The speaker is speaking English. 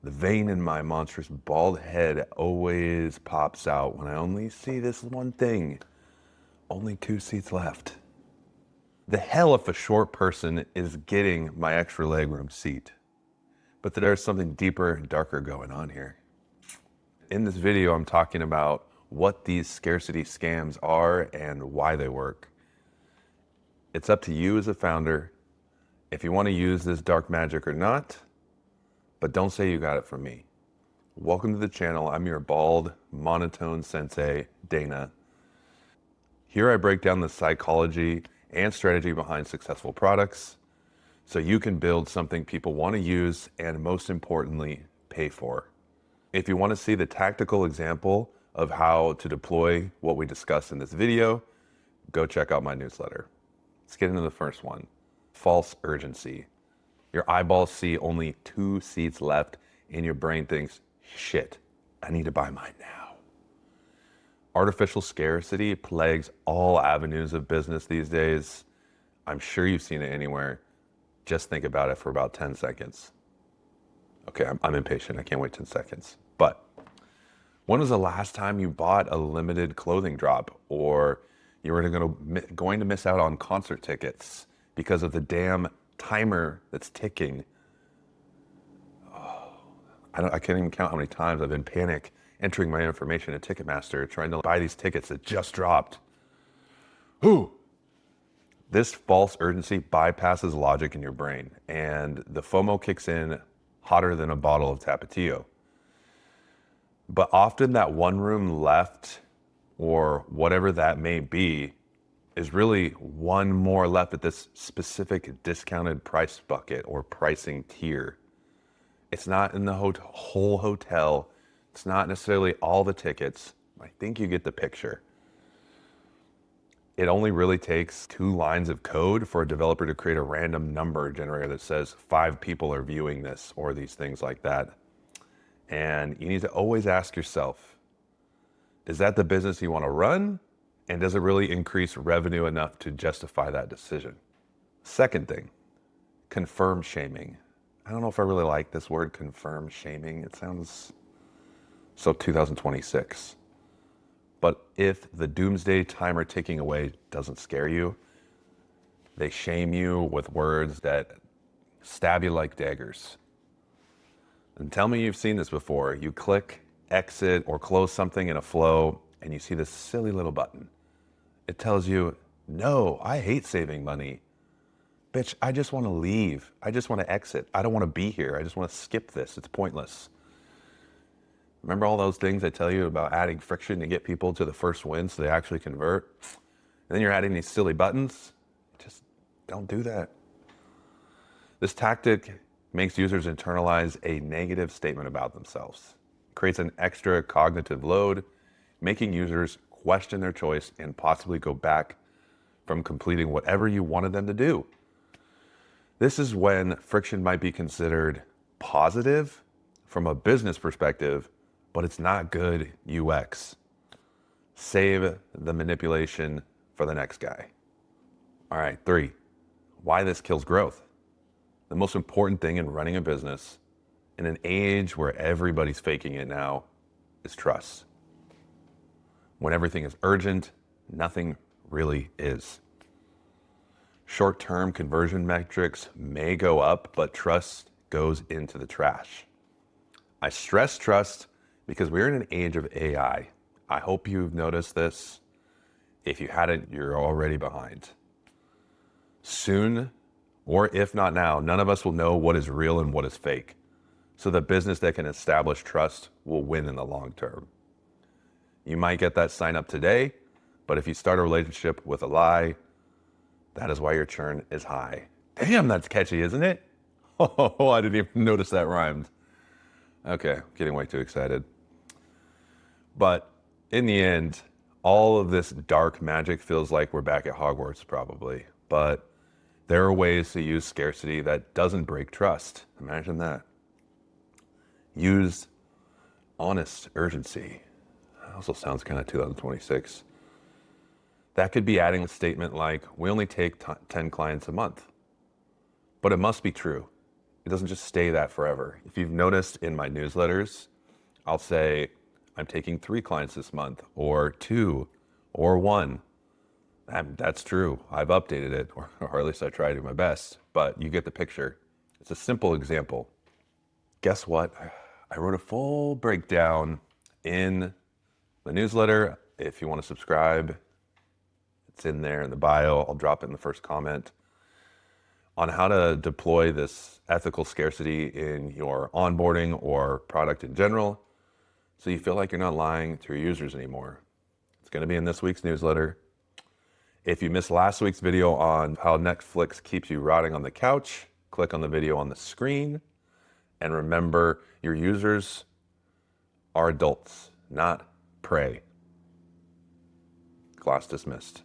The vein in my monstrous bald head always pops out when I only see this one thing. Only 2 seats left. The hell if a short person is getting my extra legroom seat. But there's something deeper and darker going on here. In this video, I'm talking about what these scarcity scams are and why they work. It's up to you as a founder if you want to use this dark magic or not, but don't say you got it from me. Welcome to the channel. I'm your bald, monotone sensei, Dana. Here I break down the psychology and strategy behind successful products so you can build something people want to use and, most importantly, pay for. If you want to see the tactical example of how to deploy what we discussed in this video, go check out my newsletter. Let's get into the first one. False urgency. Your eyeballs see only 2 seats left and your brain thinks, shit, I need to buy mine now. Artificial scarcity plagues all avenues of business these days. I'm sure you've seen it anywhere. Just think about it for about 10 seconds. Okay, I'm impatient. I can't wait 10 seconds. But when was the last time you bought a limited clothing drop, or you were going to miss out on concert tickets because of the damn timer that's ticking? Oh, I can't even count how many times I've been panic entering my information at Ticketmaster trying to buy these tickets that just dropped. Whew. This false urgency bypasses logic in your brain, and the FOMO kicks in hotter than a bottle of Tapatio. But often that one room left, or whatever that may be, is really one more left at this specific discounted price bucket or pricing tier. It's not in the whole hotel. It's not necessarily all the tickets. I think you get the picture. It only really takes 2 lines of code for a developer to create a random number generator that says 5 people are viewing this, or these things like that. And you need to always ask yourself, is that the business you want to run? And does it really increase revenue enough to justify that decision? Second thing, confirm shaming. I don't know if I really like this word, confirm shaming. It sounds so 2026. But if the doomsday timer ticking away doesn't scare you, they shame you with words that stab you like daggers. And tell me you've seen this before. You click, exit, or close something in a flow, and you see this silly little button. It tells you, no, I hate saving money. Bitch, I just want to leave. I just want to exit. I don't want to be here. I just want to skip this. It's pointless. Remember all those things I tell you about adding friction to get people to the first win so they actually convert? And then you're adding these silly buttons? Just don't do that. This tactic makes users internalize a negative statement about themselves. It creates an extra cognitive load, making users question their choice and possibly go back from completing whatever you wanted them to do. This is when friction might be considered positive from a business perspective, but it's not good UX. Save the manipulation for the next guy. All right, 3, why this kills growth. The most important thing in running a business in an age where everybody's faking it now is trust. When everything is urgent, nothing really is. Short-term conversion metrics may go up, but trust goes into the trash. I stress trust because we're in an age of AI. I hope you've noticed this. If you hadn't, you're already behind. Soon, or if not now, none of us will know what is real and what is fake. So the business that can establish trust will win in the long term. You might get that sign up today, but if you start a relationship with a lie, that is why your churn is high. Damn, that's catchy, isn't it? Oh, I didn't even notice that rhymed. Okay, getting way too excited. But in the end, all of this dark magic feels like we're back at Hogwarts probably. But there are ways to use scarcity that doesn't break trust. Imagine that. Use honest urgency. That also sounds kind of 2026. That could be adding a statement like, we only take 10 clients a month. But it must be true. It doesn't just stay that forever. If you've noticed in my newsletters, I'll say, I'm taking 3 clients this month, or 2, or 1. That's true. I've updated it, or at least I try to do my best, but you get the picture. It's a simple example. Guess what? I wrote a full breakdown in the newsletter. If you want to subscribe, it's in there in the bio. I'll drop it in the first comment on how to deploy this ethical scarcity in your onboarding or product in general, so you feel like you're not lying to your users anymore. It's going to be in this week's newsletter. If you missed last week's video on how Netflix keeps you rotting on the couch, click on the video on the screen. And remember, your users are adults, not prey. Class dismissed.